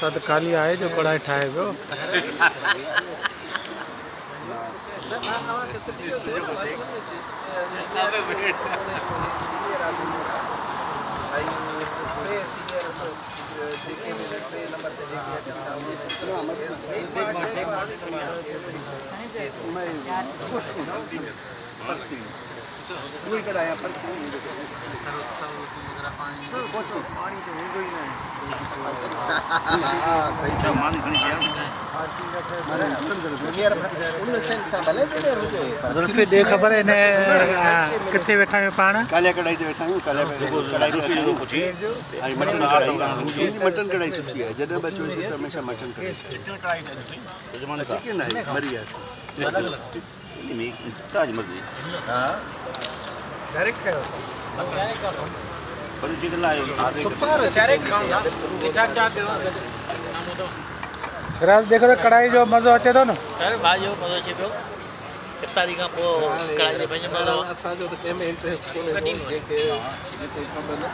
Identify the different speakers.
Speaker 1: सद काली आए जो कढ़ाई ठाए पियो।
Speaker 2: वही कढ़ाया पर
Speaker 1: दे खबर है ने किथे बैठा है पाण
Speaker 2: कालिया कढ़ाई ते बैठा हूं कालिया कढ़ाई पूछी आई मटन कढ़ाई मटन कढ़ाई सुठी है जॾहिं बचो त हमेशा मटन कढ़ाई चिकन है बढ़िया से ताज मर्जी हां
Speaker 1: डायरेक्ट करो
Speaker 2: पर चिकन लाए
Speaker 1: सुपर डायरेक्ट खाऊंगा मीठा चा करो सिराज देख रे कढ़ाई जो मजो अचे तो न
Speaker 3: सर भाई जो मजो अचे पियो इफ्तारी का पो कढ़ाई जे पंहिंजो मजो
Speaker 2: असां जो त कंहिं में इंटरेस्ट कोन्हे जेके खबर न